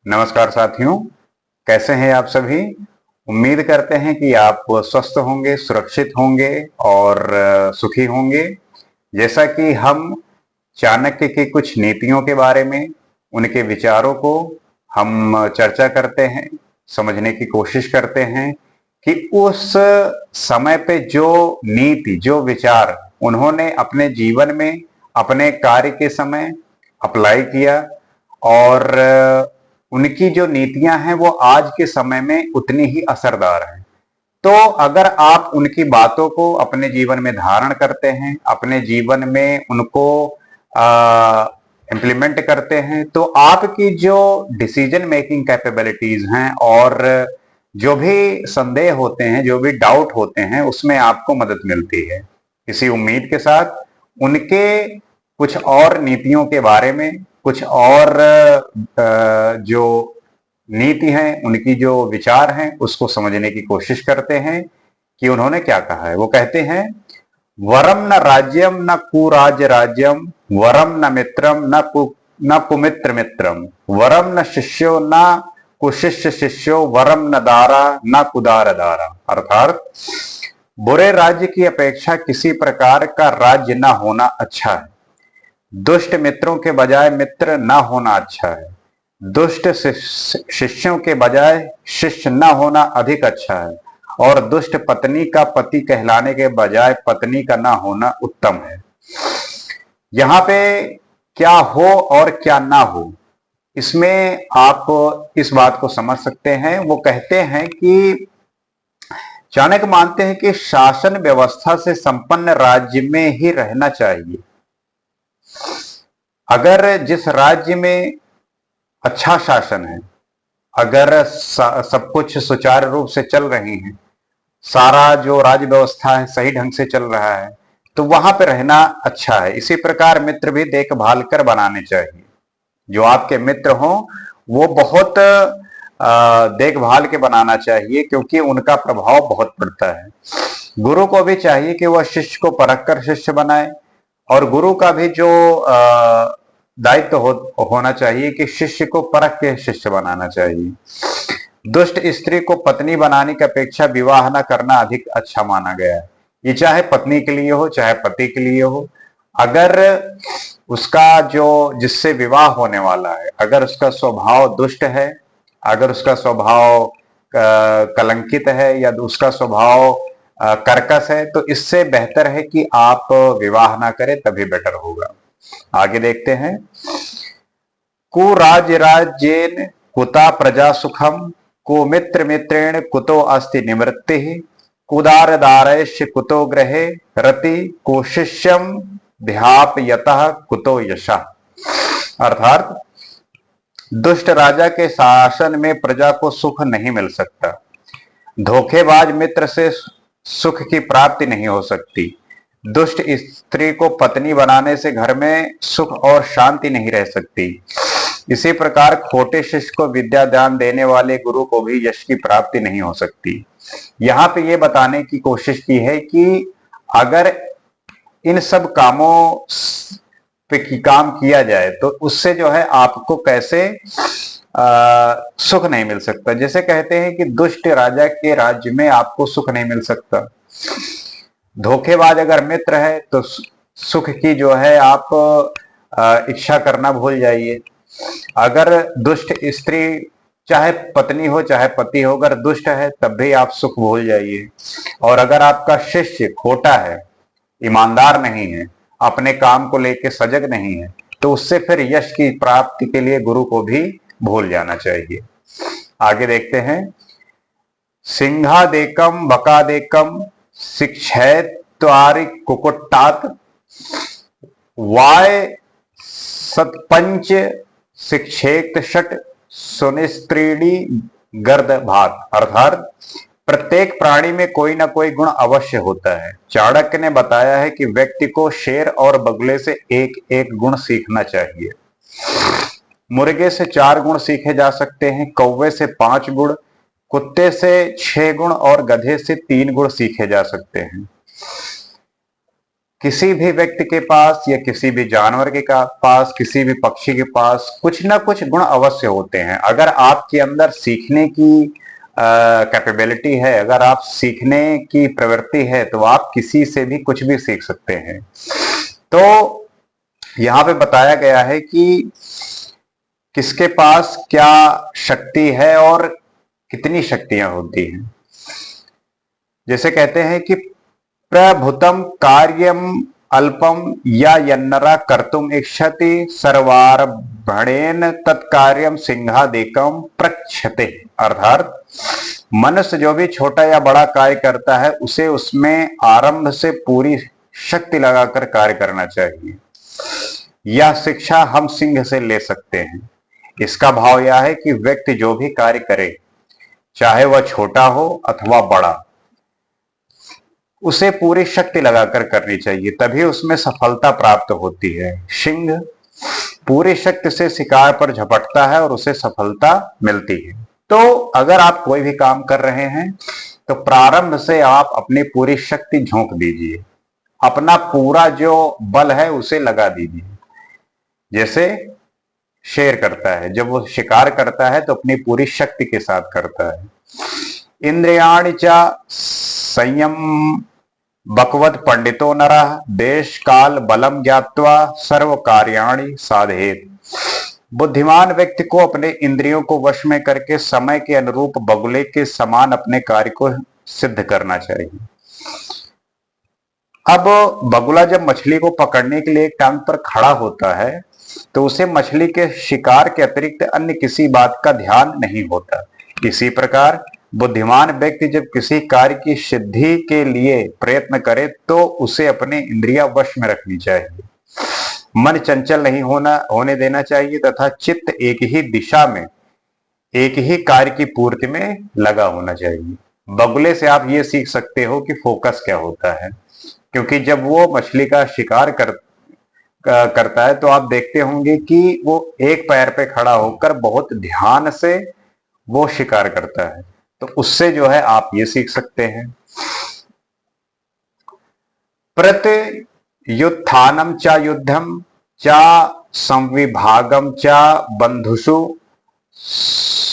नमस्कार साथियों, कैसे हैं आप सभी। उम्मीद करते हैं कि आप स्वस्थ होंगे, सुरक्षित होंगे और सुखी होंगे। जैसा कि हम चाणक्य की कुछ नीतियों के बारे में, उनके विचारों को हम चर्चा करते हैं, समझने की कोशिश करते हैं कि उस समय पे जो नीति, जो विचार उन्होंने अपने जीवन में, अपने कार्य के समय अप्लाई किया और उनकी जो नीतियां हैं वो आज के समय में उतनी ही असरदार हैं। तो अगर आप उनकी बातों को अपने जीवन में धारण करते हैं, अपने जीवन में उनको इम्प्लीमेंट करते हैं, तो आपकी जो डिसीजन मेकिंग कैपेबिलिटीज हैं और जो भी संदेह होते हैं, जो भी डाउट होते हैं, उसमें आपको मदद मिलती है। इसी उम्मीद के साथ उनके कुछ और नीतियों के बारे में, कुछ और जो नीति हैं, उनकी जो विचार हैं, उसको समझने की कोशिश करते हैं कि उन्होंने क्या कहा है। वो कहते हैं, वरम न राज्यम न कुराज्य राज्यम, वरम न मित्रम न कुमित्र मित्रम, वरम न शिष्यो न कुशिष्य शिष्यो, वरम न दारा न कुदार दारा। अर्थात बुरे राज्य की अपेक्षा किसी प्रकार का राज्य न होना अच्छा है, दुष्ट मित्रों के बजाय मित्र न होना अच्छा है, दुष्ट शिष्यों के बजाय शिष्य न होना अधिक अच्छा है, और दुष्ट पत्नी का पति कहलाने के बजाय पत्नी का न होना उत्तम है। यहां पे क्या हो और क्या ना हो, इसमें आप इस बात को समझ सकते हैं। वो कहते हैं कि चाणक्य मानते हैं कि शासन व्यवस्था से संपन्न राज्य में ही रहना चाहिए। अगर जिस राज्य में अच्छा शासन है, अगर सब कुछ सुचारू रूप से चल रही है, सारा जो राज्य व्यवस्था है सही ढंग से चल रहा है, तो वहां पे रहना अच्छा है। इसी प्रकार मित्र भी देखभाल कर बनाने चाहिए। जो आपके मित्र हों वो बहुत देखभाल के बनाना चाहिए, क्योंकि उनका प्रभाव बहुत पड़ता है। गुरु को भी चाहिए कि वह शिष्य को परख कर शिष्य बनाए, और गुरु का भी जो दायित्व होना चाहिए कि शिष्य को परख के शिष्य बनाना चाहिए। दुष्ट स्त्री को पत्नी बनाने की अपेक्षा विवाह न करना अधिक अच्छा माना गया है। ये चाहे पत्नी के लिए हो, चाहे पति के लिए हो। अगर उसका जो जिससे विवाह होने वाला है, अगर उसका स्वभाव दुष्ट है, अगर उसका स्वभाव कलंकित है, या उसका स्वभाव कर्कश है, तो इससे बेहतर है कि आप विवाह ना करें, तभी बेटर होगा। आगे देखते हैं, कुराज राज्येन कुता प्रजा सुखम, कुमित्र मित्रेण कुतो अस्ति निवृत्ति, कुदार दारैश्य कुतो ग्रहे रति, कुशिष्यम ध्यापयतः कुतो यशः। अर्थात दुष्ट राजा के शासन में प्रजा को सुख नहीं मिल सकता, धोखेबाज मित्र से सुख की प्राप्ति नहीं हो सकती, दुष्ट स्त्री को पत्नी बनाने से घर में सुख और शांति नहीं रह सकती। इसी प्रकार खोटे शिष्य को विद्या दान देने वाले गुरु को भी यश की प्राप्ति नहीं हो सकती। यहाँ पे ये बताने की कोशिश की है कि अगर इन सब कामों पे की काम किया जाए तो उससे जो है आपको कैसे सुख नहीं मिल सकता। जैसे कहते हैं कि दुष्ट राजा के राज्य में आपको सुख नहीं मिल सकता। धोखेबाज अगर मित्र है तो सुख की जो है आप इच्छा करना भूल जाइए। अगर दुष्ट स्त्री, चाहे पत्नी हो चाहे पति हो, अगर दुष्ट है तब भी आप सुख भूल जाइए। और अगर आपका शिष्य खोटा है, ईमानदार नहीं है, अपने काम को लेकर सजग नहीं है, तो उससे फिर यश की प्राप्ति के लिए गुरु को भी भूल जाना चाहिए। आगे देखते हैं, सिंहादेकम बकादेकम शिक्षैत्वारि कुकुट्टात, वाय सतपंच शिक्षेत षट सुनिस्त्रीणी गर्द भात। अर्थात प्रत्येक प्राणी में कोई ना कोई गुण अवश्य होता है। चाणक्य ने बताया है कि व्यक्ति को शेर और बगुले से एक एक गुण सीखना चाहिए। मुर्गे से 4 गुण सीखे जा सकते हैं, कौवे से 5 गुण, कुत्ते से 6 गुण और गधे से 3 गुण सीखे जा सकते हैं। किसी भी व्यक्ति के पास या किसी भी जानवर के पास, किसी भी पक्षी के पास कुछ ना कुछ गुण अवश्य होते हैं। अगर आपके अंदर सीखने की कैपेबिलिटी है, अगर आप सीखने की प्रवृत्ति है, तो आप किसी से भी कुछ भी सीख सकते हैं। तो यहां पे बताया गया है कि किसके पास क्या शक्ति है और कितनी शक्तियां होती हैं। जैसे कहते हैं कि प्रभुतम कार्यम अल्पम या यन्नरा कर्तुम इच्छति सर्वारभणेन तत्कार्यम सिंहादेकम प्रक्षते। अर्थात मनुष्य जो भी छोटा या बड़ा कार्य करता है उसे उसमें आरंभ से पूरी शक्ति लगाकर कार्य करना चाहिए। यह शिक्षा हम सिंह से ले सकते हैं। इसका भाव यह है कि व्यक्ति जो भी कार्य करे, चाहे वह छोटा हो अथवा बड़ा, उसे पूरी शक्ति लगाकर करनी चाहिए, तभी उसमें सफलता प्राप्त होती है। सिंह पूरी शक्ति से शिकार पर झपटता है और उसे सफलता मिलती है। तो अगर आप कोई भी काम कर रहे हैं तो प्रारंभ से आप अपनी पूरी शक्ति झोंक दीजिए, अपना पूरा जो बल है उसे लगा दीजिए। जैसे शेर करता है, जब वो शिकार करता है तो अपनी पूरी शक्ति के साथ करता है। इंद्रियाणि च संयम बकवत पंडितो नरः देश काल बलम ज्ञात्वा सर्व कार्याणि साधेत। बुद्धिमान व्यक्ति को अपने इंद्रियों को वश में करके समय के अनुरूप बगुले के समान अपने कार्य को सिद्ध करना चाहिए। अब बगुला जब मछली को पकड़ने के लिए एक टांग पर खड़ा होता है तो उसे मछली के शिकार के अतिरिक्त अन्य किसी बात का ध्यान नहीं होता। इसी प्रकार बुद्धिमान व्यक्ति जब किसी कार्य की सिद्धि के लिए प्रयत्न करे तो उसे अपने इंद्रियां वश में रखनी चाहिए। मन चंचल नहीं होने देना चाहिए तथा चित्त एक ही दिशा में, एक ही कार्य की पूर्ति में लगा होना चाहिए। बगुले से आप ये सीख सकते हो कि फोकस क्या होता है, क्योंकि जब वो मछली का शिकार करता है तो आप देखते होंगे कि वो एक पैर पे खड़ा होकर बहुत ध्यान से वो शिकार करता है। तो उससे जो है आप ये सीख सकते हैं। प्रत्युत्थानम च युद्धम च संविभागम च बंधुषु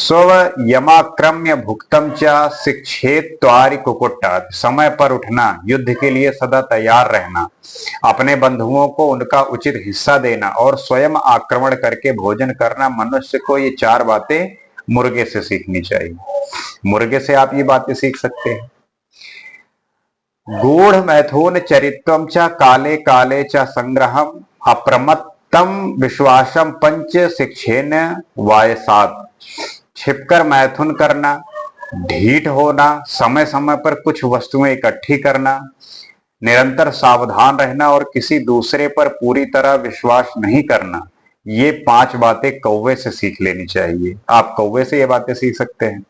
स्वयमाक्रम्य भुक्तम च शिक्षेत त्वारि कुकुट्टात्। समय पर उठना, युद्ध के लिए सदा तैयार रहना, अपने बंधुओं को उनका उचित हिस्सा देना और स्वयं आक्रमण करके भोजन करना, मनुष्य को ये चार बातें मुर्गे से सीखनी चाहिए। मुर्गे से आप ये बातें सीख सकते हैं। गूढ़ मैथुन चरित्रम च काले काले च संग्रहम अप्रमत्तम विश्वासम पंच शिक्षेन वायसात। छिपकर मैथुन करना, ढीठ होना, समय समय पर कुछ वस्तुएं इकट्ठी करना, निरंतर सावधान रहना और किसी दूसरे पर पूरी तरह विश्वास नहीं करना, ये पांच बातें कौवे से सीख लेनी चाहिए। आप कौवे से ये बातें सीख सकते हैं।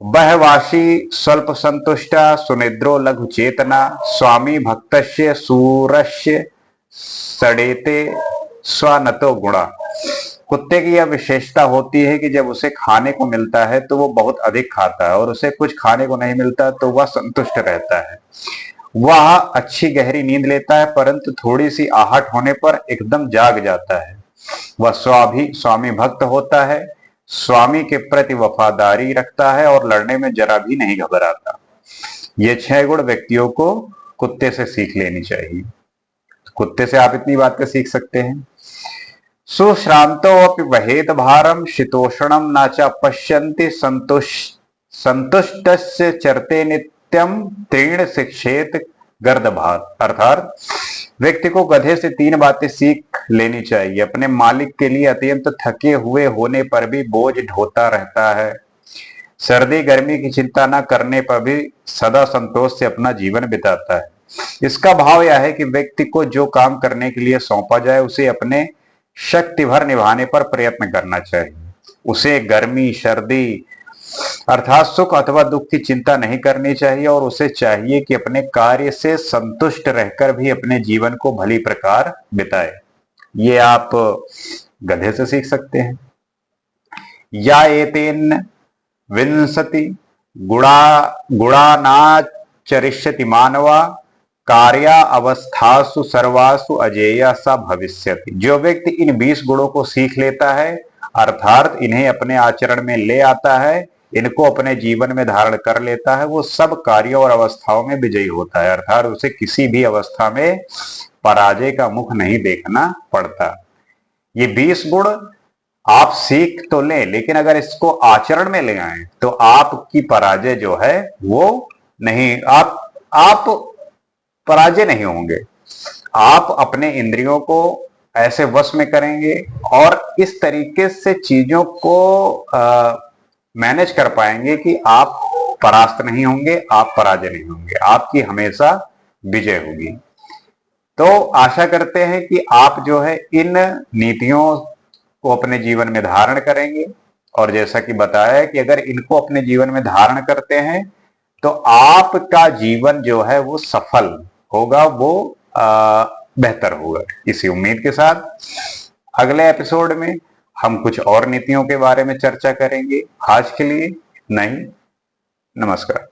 बहवाशी स्वल्प संतुष्ट सुनिद्रो लघु चेतना स्वामी भक्तस्य सूरस्य सड़ेते स्वनतो गुणा। कुत्ते की यह विशेषता होती है कि जब उसे खाने को मिलता है तो वो बहुत अधिक खाता है और उसे कुछ खाने को नहीं मिलता तो वह संतुष्ट रहता है। वह अच्छी गहरी नींद लेता है परंतु थोड़ी सी आहट होने पर एकदम जाग जाता है। वह स्वामी भक्त होता है, स्वामी के प्रति वफादारी रखता है और लड़ने में जरा भी नहीं घबराता। ये 6 गुण व्यक्तियों को कुत्ते से सीख लेनी चाहिए। कुत्ते से आप इतनी बातें सीख सकते हैं। सुश्रांतो अपि वहेत भारम शीतोष्णम न च पश्यन्ति संतुष्टस्य चरते नित्यम तीर्ण शिक्षेत गर्दभात। अर्थात व्यक्ति को गधे से 3 बातें सीख लेनी चाहिए। अपने मालिक के लिए अत्यंत थके हुए होने पर भी बोझ ढोता रहता है, सर्दी गर्मी की चिंता न करने पर भी सदा संतोष से अपना जीवन बिताता है। इसका भाव यह है कि व्यक्ति को जो काम करने के लिए सौंपा जाए उसे अपने शक्ति भर निभाने पर प्रयत्न करना चाहिए। उसे गर्मी सर्दी अर्थात सुख अथवा दुख की चिंता नहीं करनी चाहिए और उसे चाहिए कि अपने कार्य से संतुष्ट रहकर भी अपने जीवन को भली प्रकार बिताए। ये आप गधे से सीख सकते हैं। या एतेन विंशति गुणानाचरिष्यति मानवा कार्या अवस्थासु सर्वासु अजेया सा भविष्यति। जो व्यक्ति इन 20 गुणों को सीख लेता है अर्थात इन्हें अपने आचरण में ले आता है, इनको अपने जीवन में धारण कर लेता है, वो सब कार्यों और अवस्थाओं में विजयी होता है, अर्थात उसे किसी भी अवस्था में पराजय का मुख नहीं देखना पड़ता। ये 20 गुण आप सीख तो लें, लेकिन अगर इसको आचरण में ले आए तो आपकी पराजय जो है वो नहीं, आप पराजय नहीं होंगे। आप अपने इंद्रियों को ऐसे वश में करेंगे और इस तरीके से चीजों को मैनेज कर पाएंगे कि आप परास्त नहीं होंगे, आप पराजय नहीं होंगे, आपकी हमेशा विजय होगी। तो आशा करते हैं कि आप जो है इन नीतियों को अपने जीवन में धारण करेंगे, और जैसा कि बताया कि अगर इनको अपने जीवन में धारण करते हैं तो आपका जीवन जो है वो सफल होगा, वो बेहतर होगा। इसी उम्मीद के साथ अगले एपिसोड में हम कुछ और नीतियों के बारे में चर्चा करेंगे। आज के लिए इतना ही। नमस्कार।